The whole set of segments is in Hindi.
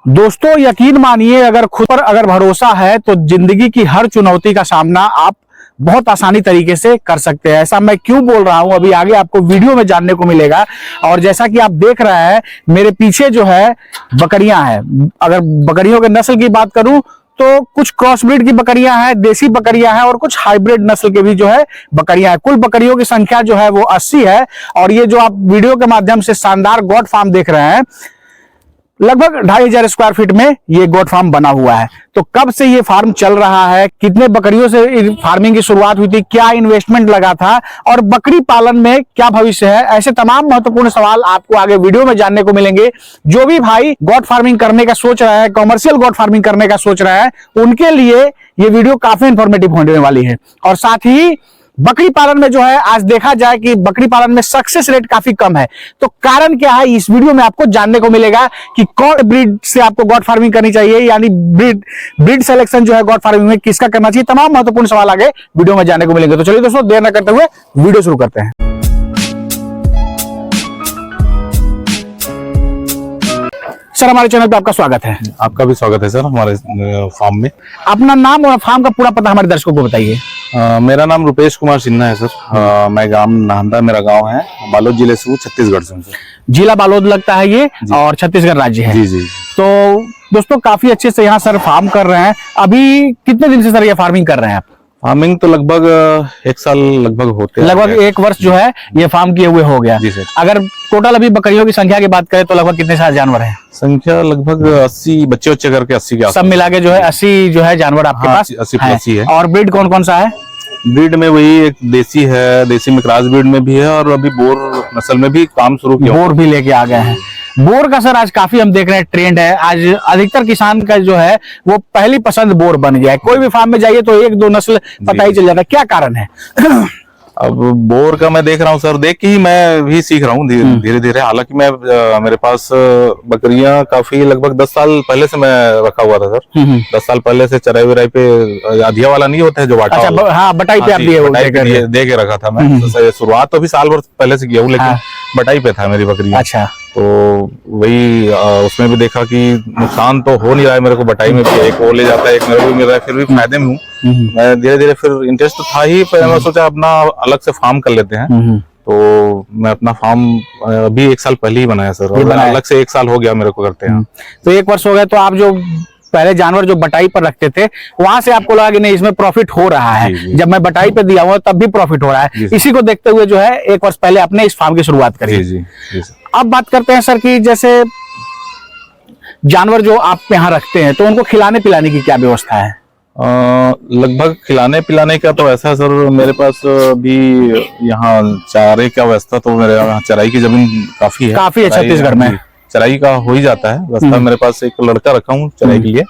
दोस्तों यकीन मानिए, अगर खुद पर अगर भरोसा है तो जिंदगी की हर चुनौती का सामना आप बहुत आसानी तरीके से कर सकते हैं। ऐसा मैं क्यों बोल रहा हूं अभी आगे आपको वीडियो में जानने को मिलेगा। और जैसा कि आप देख रहे हैं मेरे पीछे जो है बकरियां हैं। अगर बकरियों के नस्ल की बात करूं तो कुछ क्रॉस ब्रीड की बकरियां हैं, देसी बकरियां हैं और कुछ हाइब्रिड नस्ल के भी जो है बकरियां हैं। कुल बकरियों की संख्या जो है वो 80 है। और ये जो आप वीडियो के माध्यम से शानदार गोट फार्म देख रहे हैं, लगभग 2500 स्क्वायर फीट में ये गोट फार्म बना हुआ है। तो कब से ये फार्म चल रहा है, कितने बकरियों से फार्मिंग की शुरुआत हुई थी, क्या इन्वेस्टमेंट लगा था और बकरी पालन में क्या भविष्य है, ऐसे तमाम महत्वपूर्ण सवाल आपको आगे वीडियो में जानने को मिलेंगे। जो भी भाई गोट फार्मिंग करने का सोच रहा है, कमर्शियल गोट फार्मिंग करने का सोच रहा है, उनके लिए ये वीडियो काफी इंफॉर्मेटिव होने वाली है। और साथ ही बकरी पालन में जो है आज देखा जाए कि बकरी पालन में सक्सेस रेट काफी कम है। तो कारण क्या है, इस वीडियो में आपको जानने को मिलेगा कि कौन ब्रीड से आपको गोट फार्मिंग करनी चाहिए, यानी ब्रीड सिलेक्शन जो है गोट फार्मिंग में किसका करना चाहिए। तमाम महत्वपूर्ण सवाल आगे वीडियो में जानने को मिलेंगे। तो चलिए दोस्तों देर न करते हुए वीडियो शुरू करते हैं। सर हमारे चैनल पे आपका स्वागत है। आपका भी स्वागत है सर हमारे फार्म में। अपना नाम और फार्म का पूरा पता हमारे दर्शकों को बताइए। मेरा नाम रुपेश कुमार सिन्हा है सर। मैं गांव नाहंदा मेरा गांव है, बालोद जिले से हूँ, छत्तीसगढ़ से हूँ सर। जिला बालोद लगता है ये और छत्तीसगढ़ राज्य है। जी जी। तो दोस्तों काफी अच्छे से यहाँ सर फार्म कर रहे हैं। अभी कितने दिन से सर ये फार्मिंग कर रहे हैं आप? फार्मिंग तो लगभग 1 साल लगभग होते हैं, लगभग 1 वर्ष जो है ये फार्म किए हुए हो गया। जी सर। अगर टोटल अभी बकरियों की संख्या की बात करें तो लगभग कितने सारे जानवर हैं? संख्या लगभग 80 बच्चे करके 80 के सब मिला के जो है 80 जो है जानवर आपके हाँ, पास 80 प्लस ही है। और ब्रीड कौन कौन सा है? ब्रीड में वही एक देसी है, देसी में क्रॉस ब्रीड में भी है और अभी बोर नस्ल में भी काम शुरू किया। बोर भी लेके आ गए हैं। बोर का सर आज काफी हम देख रहे हैं ट्रेंड है। आज अधिकतर किसान का जो है वो पहली पसंद बोर बन गया है। कोई भी फार्म में जाइए तो 1-2 नस्ल पता ही चल जाता है। क्या कारण है? अब बोर का मैं देख रहा हूँ सर, देख के ही मैं भी सीख रहा हूँ धीरे धीरे। हालांकि मैं मेरे पास बकरियां काफी लगभग 10 साल पहले से मैं रखा हुआ था सर। 10 साल पहले से चराई विराई पे अधिया वाला नहीं होता है जो बाटा। अच्छा हाँ, बटाई पे आप दे के रखा था मैं। तो शुरुआत तो अभी साल भर पहले से किया हूँ, लेकिन बटाई पे था मेरी बकरी। अच्छा। तो वही उसमें भी देखा कि नुकसान तो हो नहीं रहा है मेरे को। बटाई में भी एक वो ले जाता है, एक मेरे को भी मिल रहा है, फिर भी फायदे में हूँ मैं। धीरे धीरे फिर इंटरेस्ट तो था ही, फिर मैं सोचा अपना अलग से फार्म कर लेते हैं। तो मैं अपना फार्म अभी 1 साल पहले ही बनाया सर, और अलग से 1 साल हो गया मेरे को करते हैं। तो 1 वर्ष हो गया। तो आप जो पहले जानवर जो बटाई पर रखते थे वहां से आपको लगा कि नहीं इसमें प्रॉफिट हो रहा है। जब मैं बटाई पे दिया हुआ तब भी प्रॉफिट हो रहा है। इसी को देखते हुए जो है 1 वर्ष पहले आपने इस फार्म की शुरुआत करी। जी। अब बात करते हैं सर कि जैसे जानवर जो आप यहाँ रखते हैं तो उनको खिलाने पिलाने की क्या व्यवस्था है? लगभग खिलाने पिलाने का तो ऐसा है सर, मेरे पास भी यहाँ चारे का व्यवस्था तो मेरे यहाँ चराई की जमीन काफी है। काफी है छत्तीसगढ़ में, चराई का हो ही जाता है व्यवस्था। मेरे पास एक लड़का रखा हूँ चराई के लिए।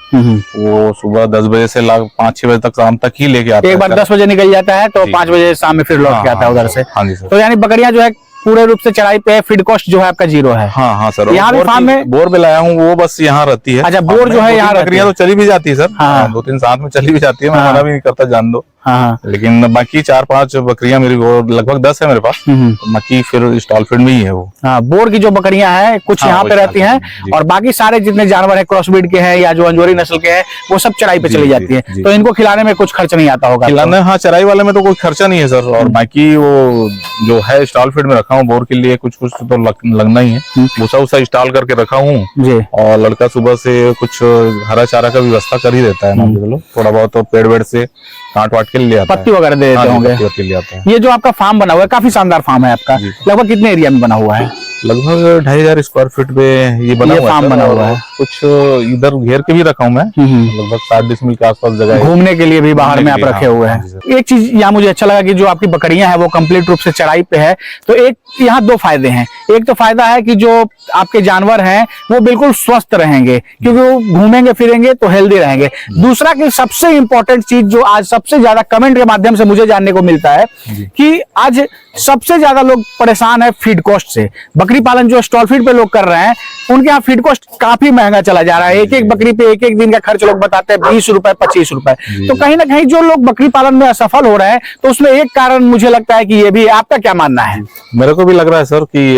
वो सुबह 10 बजे से 5-6 बजे तक शाम तक ही लेके आता है। एक बार 10 बजे निकल जाता है तो 5 बजे शाम में फिर लौट के आता है उधर से। हाँ जी सर। तो यानी बकरियां जो है पूरे रूप से चढ़ाई पे है, फीड कॉस्ट जो है आपका 0 है। हाँ सर। यहाँ भी फार्म में बोर भी लाया हूँ, वो बस यहाँ रहती है। अच्छा, बोर जो है यहाँ बकरियां तो चली भी जाती है सर। हाँ। 2-3 साथ में चली भी जाती है, मैं मना भी नहीं करता, जान दो। हाँ। लेकिन बाकी 4-5 बकरियां मेरी वो लगभग 10 है मेरे पास। बाकी फिर स्टॉल फीड में ही है वो। हाँ, बोर की जो बकरियां हैं कुछ यहाँ पे रहती हैं और बाकी सारे जितने जानवर है क्रॉस ब्रीड के हैं या जो अंजोरी नस्ल के हैं वो सब चराई पे चली जाती है। तो इनको खिलाने में कुछ खर्च नहीं आता होगा? खिलाने हाँ, चराई वाले में तो कोई खर्चा नहीं है सर। और बाकी वो जो है स्टॉल फीड में रखा हूँ बोर के लिए, कुछ तो लगना ही है। भूसा वूसा स्टॉल करके रखा हूँ और लड़का सुबह से कुछ हरा चारा का व्यवस्था कर ही देता है। मान लो थोड़ा बहुत तो पेड़ वेड़ से काट वाट के ले आता है, पत्ती वगैरह दे देते होंगे। ये जो आपका फार्म बना हुआ है काफी शानदार फार्म है आपका। लगभग कितने एरिया में बना हुआ है? लगभग 2500 स्क्वायर फीट पे ये फार्म बना हुआ है। कुछ इधर घेर के भी रखा हूँ मैं, लगभग 60 डिसमिल के आसपास जगह है। घूमने के लिए भी बाहर में आप रखे हुए हैं। एक चीज यहाँ मुझे अच्छा लगा कि जो आपकी बकरियां हैं वो कंप्लीट रूप से चराई पे है। तो एक यहाँ 2 फायदे हैं। एक तो फायदा है कि जो आपके जानवर हैं वो बिल्कुल स्वस्थ रहेंगे क्योंकि वो घूमेंगे फिरेंगे तो हेल्दी रहेंगे। दूसरा कि सबसे इंपॉर्टेंट चीज जो आज सबसे ज्यादा कमेंट के माध्यम से मुझे जानने को मिलता है कि आज सबसे ज्यादा लोग परेशान है फीड कॉस्ट से। बकरी पालन जो स्टॉल फीड पे लोग कर रहे हैं उनके यहाँ फीड कॉस्ट काफी महंगा चला जा रहा है। एक बकरी पे एक दिन का खर्च लोग बताते हैं 20 रुपए 25 रुपए। तो कहीं ना कहीं जो लोग बकरी पालन में असफल हो रहे हैं तो उसमें एक कारण मुझे लगता है कि ये भी। आपका क्या मानना है? मेरे को भी लग रहा है सर कि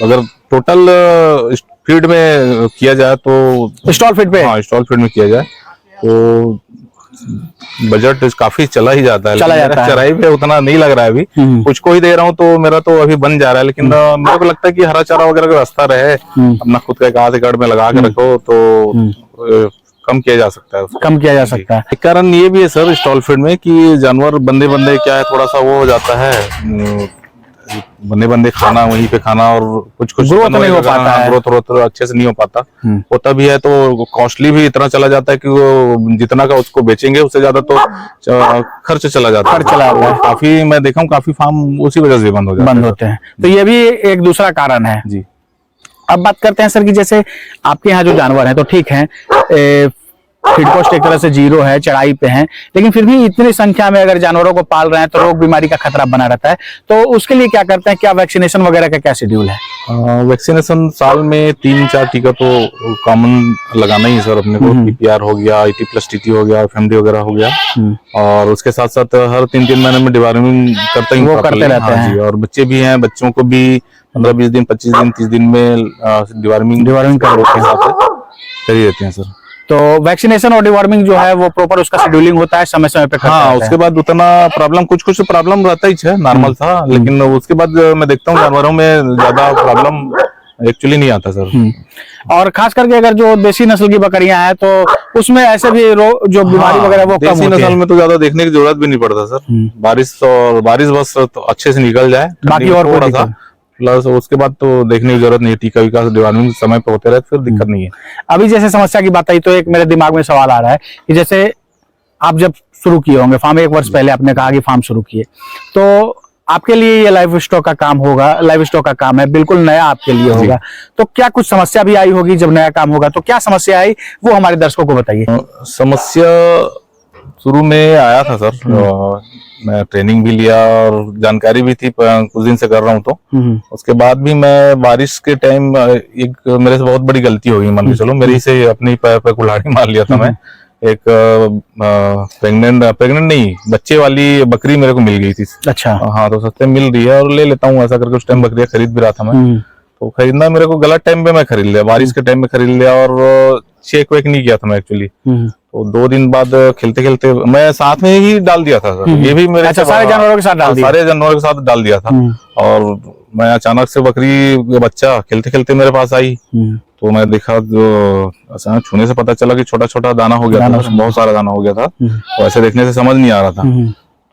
अगर टोटल फीड में किया जाए तो स्टॉल फीड पे? हाँ, स्टॉल फीड में किया जाए तो बजट काफी चला ही जाता है। चला जाता है। चराई पे उतना नहीं लग रहा है अभी, कुछ को ही दे रहा हूँ तो मेरा तो अभी बन जा रहा है। लेकिन मेरे को लगता है कि हरा चारा वगैरह का रास्ता रहे, अपना खुद का एक आध एकड़ में लगा के रखो तो कम किया जा सकता है उसको। कम किया जा सकता है। एक कारण ये भी है सर स्टॉल फीड में कि जानवर बंदे बंदे क्या है, थोड़ा सा वो हो जाता है, बंदे बंदे खाना वहीं पे खाना और कुछ ग्रोथ नहीं हो पाता है, ग्रोथ अच्छे से नहीं हो पाता। होता भी है तो कॉस्टली भी इतना चला जाता है कि वो जितना का उसको बेचेंगे उससे ज्यादा तो खर्च चला जाता है। काफी मैं देखा हूँ काफी फार्म उसी वजह से बंद होते हैं। तो ये भी एक दूसरा कारण है जी। अब बात करते हैं सर कि जैसे आपके यहाँ जो जानवर हैं तो ठीक है, फीड कॉस्ट एक तरह से जीरो है, चढ़ाई पे हैं, लेकिन फिर भी इतनी संख्या में अगर जानवरों को पाल रहे हैं तो रोग बीमारी का खतरा बना रहता है। तो उसके लिए क्या करते हैं, क्या वैक्सीनेशन वगैरह का क्या शेड्यूल है? वैक्सीनेशन साल में 3-4 टीका तो कॉमन लगाना ही है सर अपने को। PPR हो गया, IT+TT हो गया, FMD वगैरह हो गया, और उसके साथ साथ हर 3-3 महीने में डिवार्मिंग करते रहते हैं जी। और बच्चे भी हैं, बच्चों को भी 15-20 दिन, 25 दिन, 30 दिन में डिवार्मिंग करी देते हैं सर। तो वैक्सीनेशन और डिवॉर्मिंग जो है वो प्रॉपर उसका शेड्यूलिंग होता है, समय समय पे करते हाँ, उसके बाद उतना प्रॉब्लम कुछ प्रॉब्लम रहता ही है, नॉर्मल था। लेकिन उसके बाद मैं देखता हूँ जानवरों में ज्यादा प्रॉब्लम एक्चुअली नहीं आता सर। और खास करके अगर जो देसी नस्ल की बकरियां हैं तो उसमें ऐसे भी जो बीमारी वगैरह वो कम होती है। देसी नस्ल में तो ज्यादा देखने की जरूरत भी नहीं पड़ता सर। बारिश बस तो अच्छे से निकल जाए, बाकी और थोड़ा सा प्लस उसके बाद तो देखने की जरूरत नहीं है। टीका वीका डिवार्मिंग समय पे होते रहे फिर दिक्कत नहीं है। अभी जैसे समस्या की बात आई तो एक मेरे दिमाग में सवाल आ रहा है कि जैसे आप जब शुरू किए होंगे फार्म, 1 वर्ष पहले आपने कहा कि फार्म शुरू किए, तो आपके लिए ये लाइव स्टॉक का काम होगा, लाइव स्टॉक का काम है, बिल्कुल नया आपके लिए होगा। तो क्या कुछ समस्या भी आई होगी जब नया काम होगा? तो क्या समस्या आई वो हमारे दर्शकों को बताइए। समस्या शुरू में आया था सर, मैं ट्रेनिंग भी लिया और जानकारी भी थी, कुछ दिन से कर रहा हूँ तो उसके बाद भी मैं बारिश के टाइम एक मेरे से बहुत बड़ी गलती हो गई, मान के चलो मेरी से अपनी पैर पे कुल्हाड़ी मार लिया था। मैं एक प्रेग्नेंट नहीं, बच्चे वाली बकरी मेरे को मिल गई थी। अच्छा। हाँ, तो सस्ते मिल रही है और ले लेता हूँ ऐसा करके उस टाइम बकरियां खरीद भी रहा था मैं। तो खरीदना मेरे को गलत टाइम पे मैं खरीद लिया, बारिश के टाइम में खरीद लिया और चेक वेक नहीं किया था मैं एक्चुअली। तो 2 दिन बाद खेलते खेलते मैं साथ में ही डाल दिया था सर। ये भी मेरे सारे जानवरों के साथ डाल दिया था। और मैं अचानक से बकरी बच्चा खेलते खेलते मेरे पास आई, तो मैं देखा जो अचानक छूने से पता चला कि छोटा छोटा दाना हो गया था, बहुत सारा दाना हो गया था। तो ऐसे देखने से समझ नहीं आ रहा था।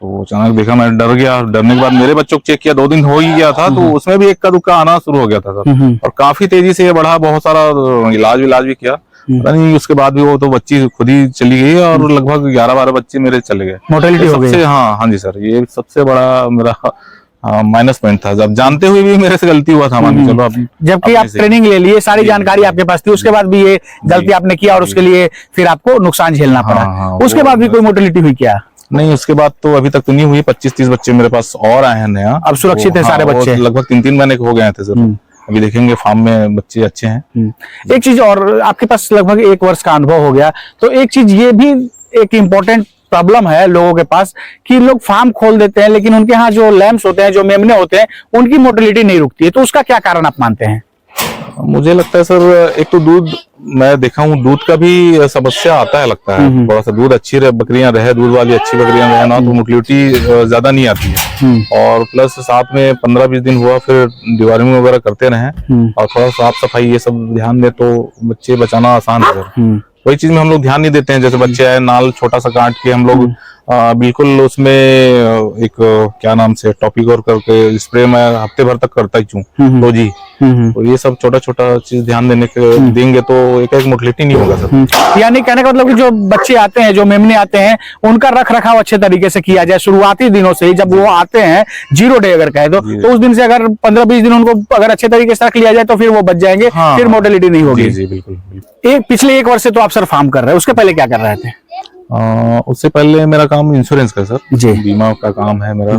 तो अचानक देखा, मैं डर गया। डरने के बाद मेरे बच्चों को चेक किया, 2 दिन हो ही गया था, तो उसमें भी एक्का दुक्का आना शुरू हो गया था सर। और काफी तेजी से ये बढ़ा, बहुत सारा इलाज भी किया, पता नहीं उसके बाद भी वो तो बच्ची खुद ही चली गई और लगभग 11-12 बच्चे मेरे चले गए, मोर्टेलिटी हो गई। हाँ जी सर, ये सबसे बड़ा मेरा माइनस पॉइंट था। जब जानते हुए भी मेरे से गलती हुआ था, मान चलो। जबकि आप ट्रेनिंग ले लिए, सारी जानकारी आपके पास थी, उसके बाद भी ये गलती आपने किया और उसके लिए फिर आपको नुकसान झेलना पड़ा। उसके बाद भी कोई मोर्टेलिटी हुई क्या? नहीं, उसके बाद तो अभी तक तो नहीं हुई। 25-30 बच्चे मेरे पास और आए हैं नया। अब सुरक्षित है सारे बच्चे? लगभग 3-3 महीने हो गए थे सर। अभी देखेंगे फार्म में बच्चे अच्छे हैं। एक चीज और, आपके पास लगभग 1 वर्ष का अनुभव हो गया, तो एक चीज ये भी एक इम्पोर्टेंट प्रॉब्लम है लोगों के पास कि लोग फार्म खोल देते हैं लेकिन उनके यहाँ जो लैम्स होते हैं, जो मेमने होते हैं, उनकी मोर्टेलिटी नहीं रुकती है। तो उसका क्या कारण आप मानते हैं? मुझे लगता है सर, एक तो दूध मैं देखा हूँ, दूध का भी समस्या आता है लगता है। थोड़ा सा दूध अच्छी बकरियां रहे, दूध वाली अच्छी बकरियां रहे ना, तो मोर्टेलिटी ज्यादा नहीं आती है। और प्लस साथ में 15-20 दिन हुआ फिर डिवार्मिंग वगैरह करते रहे और थोड़ा साफ सफाई ये सब ध्यान दे तो बच्चे बचाना आसान है सर। वही चीज में हम लोग ध्यान नहीं देते हैं। जैसे बच्चे आए, नाल छोटा सा काट के हम लोग बिल्कुल उसमें एक क्या नाम से टॉपिक और करके स्प्रे मैं हफ्ते भर तक करता ही हूँ तो जी। तो ये सब छोटा छोटा चीज ध्यान देंगे तो एक मोर्टेलिटी नहीं होगा सर। यानी कहने का मतलब कि जो बच्चे आते हैं, जो मेमने आते हैं, उनका रख रखाव अच्छे तरीके से किया जाए शुरुआती दिनों से ही। जब वो आते हैं 0 डे अगर कहे तो उस दिन से अगर 15-20 दिन उनको अगर अच्छे तरीके से रख लिया जाए तो फिर वो बच जाएंगे। फिर मोर्टेलिटी नहीं होगी। जी बिल्कुल। पिछले 1 वर्ष से तो आप सर फार्म कर रहे हैं, उसके पहले क्या कर रहे थे? उससे पहले मेरा काम इंश्योरेंस का सर जी, बीमा का काम है मेरा।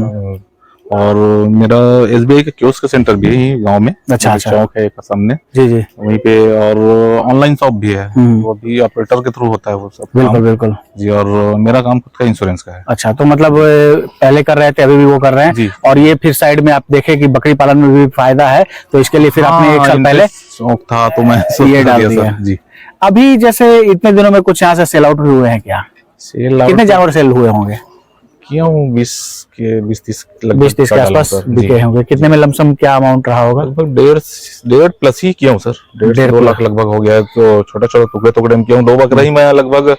और मेरा SBI के कियोस्क का सेंटर भी है गांव में। अच्छा। चौक है एक सामने, जी जी, वहीं पे। और ऑनलाइन शॉप भी है, वो भी ऑपरेटर के थ्रू होता है वो सब बिल्कुल काम। बिल्कुल जी। और मेरा काम खुद का इंश्योरेंस का है। अच्छा, तो मतलब पहले कर रहे थे, अभी भी वो कर रहे हैं जी। और ये फिर साइड में आप देखे कि बकरी पालन में भी फायदा है, तो इसके लिए फिर आपने एक साल पहले शौक था तो मैं ये डाल दिया। सर। जी। अभी जैसे इतने दिनों में कुछ यहाँ से सेल आउट हुए हैं क्या? सेल आउट कितने जानवर सेल हुए होंगे? क्यों 20-30 20-30 के आसपास बिके होंगे। कितने में लमसम क्या अमाउंट रहा होगा? लगभग 1.5 प्लस ही किया हूँ सर। 1.5-2 लाख लगभग हो गया। तो छोटा छोटा टुकड़े में किया हूँ। 2 बकरा ही मैं लगभग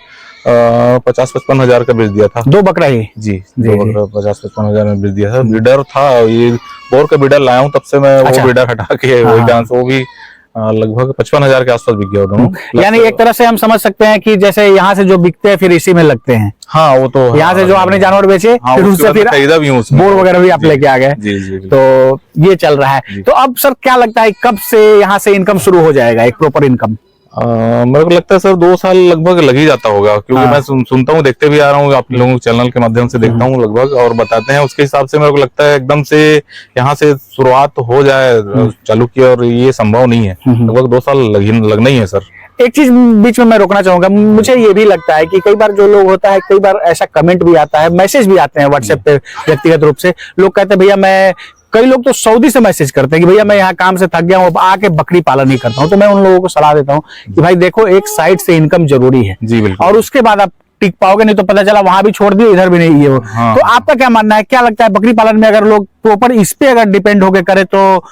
50-55 हजार का बेच दिया था। 2 बकरा ही? जी, 2 बकरा 50-55 हजार में बेच दिया था। ब्रीडर था, ये बोर का ब्रीडर लाया हूँ, तब से मैं वो ब्रीडर हटा के वही डांस, वो भी लगभग 55 हजार के आसपास बिक गया दोनों। यानी एक तरह से हम समझ सकते हैं कि जैसे यहाँ से जो बिकते हैं फिर इसी में लगते हैं। हाँ, वो तो यहाँ से जो आपने जानवर बेचे फिर उससे फिर खरीदा भी हूँ, बोर वगैरह भी आप लेके आ गए। जी जी। तो ये चल रहा है। तो अब सर क्या लगता है कब से यहाँ से इनकम शुरू हो जाएगा, एक प्रॉपर इनकम? मेरे को लगता है सर 2 साल लगभग लग ही जाता होगा, क्योंकि मैं सुनता हूँ, देखते भी आ रहा हूँ, आप लोगों के चैनल के माध्यम से देखता हूँ लगभग, और बताते हैं उसके हिसाब से मेरे को लगता है एकदम से यहाँ से शुरुआत हो जाए चालू की, और ये संभव नहीं है। लगभग 2 साल लगना ही है सर। एक चीज बीच में मैं रोकना चाहूंगा, मुझे ये भी लगता है कि कई बार जो लोग होता है, कई बार ऐसा कमेंट भी आता है, मैसेज भी आते हैं व्हाट्सएप पे व्यक्तिगत रूप से, लोग कहते हैं भैया मैं, कई लोग तो सऊदी से मैसेज करते हैं कि भैया मैं यहाँ काम से थक गया हूँ, अब आके बकरी पालन ही करता हूँ। तो मैं उन लोगों को सलाह देता हूँ कि भाई देखो, एक साइड से इनकम जरूरी है जी, बिल्कुल। और उसके बाद आप टिक पाओगे, नहीं तो पता चला वहां भी छोड़ दिए, इधर भी नहीं ये। हाँ। तो आपका क्या मानना है, क्या लगता है बकरी पालन में अगर लोग प्रॉपर इस पे अगर डिपेंड होकर करे तो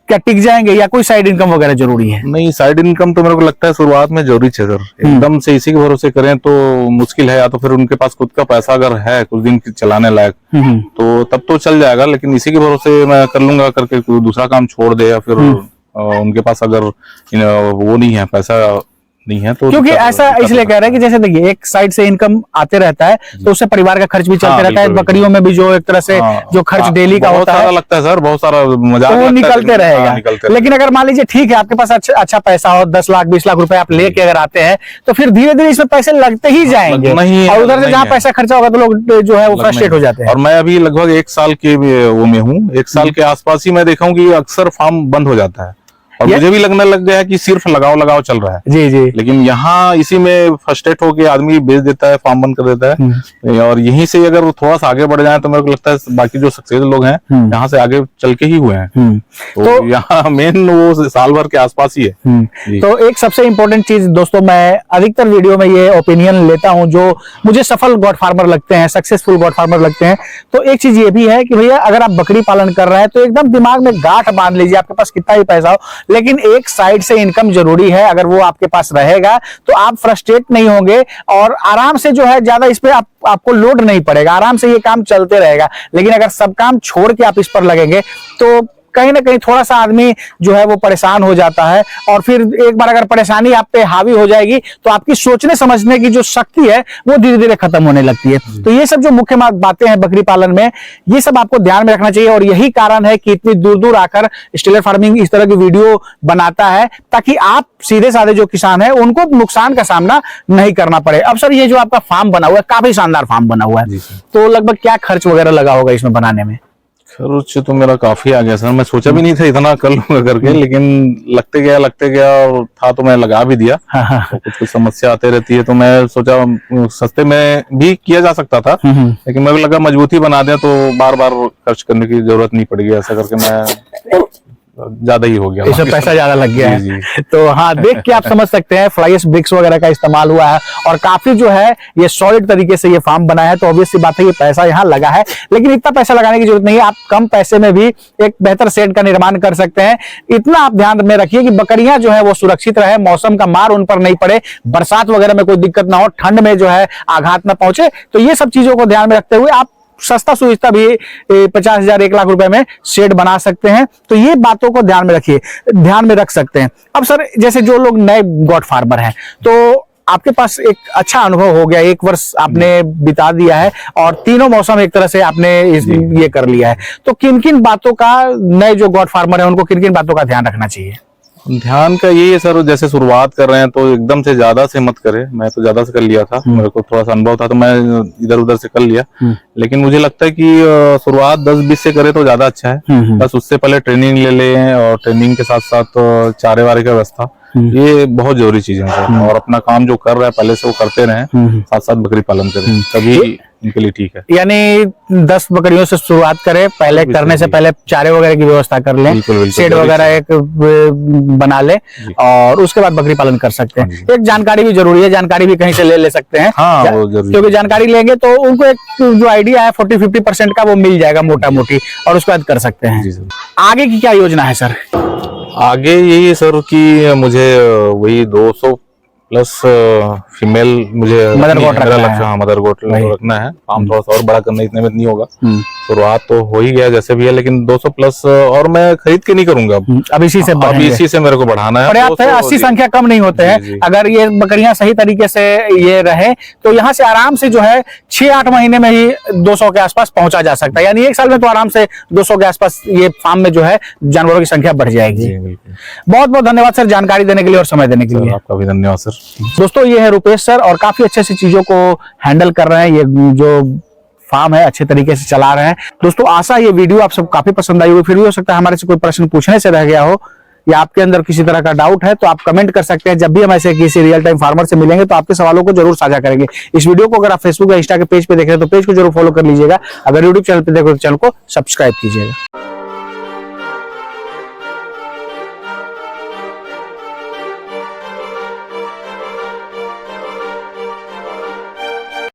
क्या टिक जाएंगे, या कोई साइड इनकम वगैरह जरूरी है? नहीं, साइड इनकम तो मेरे को लगता है शुरुआत में जरूरी है सर। एकदम से इसी के भरोसे करें तो मुश्किल है, या तो फिर उनके पास खुद का पैसा अगर है कुछ दिन चलाने लायक तो तब तो चल जाएगा, लेकिन इसी के भरोसे मैं कर लूंगा करके कोई दूसरा काम छोड़ दे, या फिर उनके पास अगर वो नहीं है, पैसा नहीं है तो, क्योंकि ऐसा इसलिए कह रहे हैं कि जैसे देखिए एक साइड से इनकम आते रहता है तो उससे परिवार का खर्च भी चलते रहता है, बकरियों में भी जो एक तरह से जो खर्च डेली का होता है लगता है सर, बहुत सारा मजाक वो निकलते रहेगा। लेकिन अगर मान लीजिए ठीक है आपके पास अच्छा पैसा हो, 10 लाख 20 लाख रुपए आप लेके अगर आते हैं, तो फिर धीरे धीरे इसमें पैसे लगते ही जाएंगे, और उधर से जहाँ पैसा खर्चा होगा तो लोग जो है वो फ्रस्ट्रेट हो जाते हैं। और मैं अभी लगभग 1 साल के वो में हूँ, 1 साल के आसपास ही मैं देखा हूँ कि अक्सर फार्म बंद हो जाता है, और मुझे भी लगने लग गया है कि सिर्फ लगाओ चल रहा है। जी जी। लेकिन यहाँ इसी में फ्रस्ट्रेट होके आदमी बेच देता है, फार्म बंद कर देता है, और यहीं से अगर थोड़ा सा आगे बढ़ जाए तो मेरे को लगता है बाकी जो सक्सेस लोग हैं यहाँ से आगे चल के ही हुए हैं। तो यहाँ मेन वो साल भर के आसपास ही है। तो एक सबसे इम्पोर्टेंट चीज दोस्तों, मैं अधिकतर वीडियो में ये ओपिनियन लेता हूँ जो मुझे सफल गॉड फार्मर लगते हैं, सक्सेसफुल गॉड फार्मर लगते हैं। तो एक चीज ये भी है कि भैया अगर आप बकरी पालन कर रहे हैं तो एकदम दिमाग में गांठ बांध लीजिए, आपके पास कितना ही पैसा हो, लेकिन एक साइड से इनकम जरूरी है। अगर वो आपके पास रहेगा तो आप फ्रस्ट्रेट नहीं होंगे, और आराम से जो है ज्यादा इस पे आपको लोड नहीं पड़ेगा, आराम से ये काम चलते रहेगा। लेकिन अगर सब काम छोड़ के आप इस पर लगेंगे तो कहीं ना कहीं थोड़ा सा आदमी जो है वो परेशान हो जाता है, और फिर एक बार अगर परेशानी आप पे हावी हो जाएगी तो आपकी सोचने समझने की जो शक्ति है वो धीरे धीरे खत्म होने लगती है। तो ये सब जो मुख्य बातें हैं बकरी पालन में, ये सब आपको ध्यान में रखना चाहिए, और यही कारण है कि इतनी दूर दूर आकर स्टेलर फार्मिंग इस तरह की वीडियो बनाता है, ताकि आप सीधे साधे जो किसान है उनको नुकसान का सामना नहीं करना पड़े। अब सर ये जो आपका फार्म बना हुआ है, काफी शानदार फार्म बना हुआ है, तो लगभग क्या खर्च वगैरह लगा होगा इसमें बनाने में? खर्च तो मेरा काफी आ गया सर, मैं सोचा भी नहीं था इतना कर लूंगा करके, लेकिन लगते गया और था तो मैं लगा भी दिया। तो कुछ समस्या आते रहती है, तो मैं सोचा सस्ते में भी किया जा सकता था, लेकिन मेरे को लगा मजबूती बना दें तो बार बार खर्च करने की जरूरत नहीं पड़ेगी, ऐसा करके मैं ज्यादा ही हो गया, इसमें पैसा ज्यादा लग गया है। तो हाँ, देख के आप समझ सकते हैं फ्लाईएश ब्रिक्स वगैरह का इस्तेमाल हुआ है, और काफी जो है ये सॉलिड तरीके से ये फार्म बना है, तो ऑब्वियस सी बात है ये पैसा यहाँ लगा है। लेकिन इतना पैसा लगाने की जरूरत नहीं है, आप कम पैसे में भी एक बेहतर शेड का निर्माण कर सकते हैं। इतना आप ध्यान में रखिए कि बकरियां जो है वो सुरक्षित रहे, मौसम का मार उन पर नहीं पड़े, बरसात वगैरह में कोई दिक्कत ना हो, ठंड में जो है आघात ना पहुंचे। तो ये सब चीजों को ध्यान में रखते हुए आप सस्ता सुविधा भी 50,000 1 लाख रुपए में शेड बना सकते हैं। तो ये बातों को ध्यान में रखिए, ध्यान में रख सकते हैं। अब सर जैसे जो लोग नए गॉड फार्मर हैं, तो आपके पास एक अच्छा अनुभव हो गया, 1 वर्ष आपने बिता दिया है और तीनों मौसम एक तरह से आपने ये कर लिया है, तो किन किन बातों का नए जो गॉड फार्मर है उनको किन किन बातों का ध्यान रखना चाहिए? ध्यान का यही है सर, जैसे शुरुआत कर रहे हैं तो एकदम से ज्यादा से मत करें। मैं तो ज्यादा से कर लिया था, मेरे को थोड़ा सा अनुभव था तो मैं इधर उधर से कर लिया। लेकिन मुझे लगता है कि शुरुआत 10-20 से करे तो ज्यादा अच्छा है। बस उससे पहले ट्रेनिंग ले लें, और ट्रेनिंग के साथ साथ चारे वारे की व्यवस्था, ये बहुत जरूरी चीज है सर। और अपना काम जो कर रहा है पहले से वो करते रहें, साथ साथ बकरी पालन करें, तभी इनके लिए ठीक है। यानी 10 बकरियों से शुरुआत करें, पहले करने से पहले चारे वगैरह की व्यवस्था कर लें, शेड वगैरह एक बना ले, और उसके बाद बकरी पालन कर सकते हैं। एक जानकारी भी जरूरी है, जानकारी भी कहीं से ले सकते हैं। हाँ, वो जरूरी, क्योंकि जानकारी लेंगे तो उनको एक जो आइडिया है 40-50% का वो मिल जाएगा मोटा मोटी, और उसके बाद कर सकते हैं। आगे की क्या योजना है सर? आगे यही है सर कि मुझे वही 200 प्लस फीमेल मुझे मदर गोट रखना है। हाँ, मदर गोट रखना है। काम थोड़ा सा और बड़ा करना, इतने में नहीं होगा। शुरुआत तो हो ही गया जैसे भी है, लेकिन 200 प्लस और मैं खरीद के नहीं करूंगा अब इसी से मेरे को बढ़ाना है। पर्याप्त है, 80 संख्या कम नहीं होते हैं। अगर ये बकरियां सही तरीके से ये रहे तो यहाँ से आराम से जो है 6-8 महीने में ही 200 के आसपास पहुंचा जा सकता है। यानी 1 साल में तो आराम से 200 के आसपास ये फार्म में जो है जानवरों की संख्या बढ़ जाएगी। बहुत बहुत धन्यवाद सर जानकारी देने के लिए और समय देने के लिए। आपका भी धन्यवाद सर। दोस्तों, ये है रुपेश सर, और काफी अच्छे से चीजों को हैंडल कर रहे हैं। ये जो फार्म है अच्छे तरीके से चला रहे हैं। दोस्तों, आशा ये वीडियो आप सब काफी पसंद आई होगी। फिर भी हो सकता है हमारे से कोई प्रश्न पूछने से रह गया हो, या आपके अंदर किसी तरह का डाउट है तो आप कमेंट कर सकते हैं। जब भी हम ऐसे किसी रियल टाइम फार्मर से मिलेंगे तो आपके सवालों को जरूर साझा करेंगे। इस वीडियो को अगर आप फेसबुक या इंस्टा के पेज पे देख रहे हैं तो पेज को जरूर फॉलो कर लीजिएगा। अगर यूट्यूब चैनल पे देख रहे हो तो चैनल को सब्सक्राइब कीजिएगा।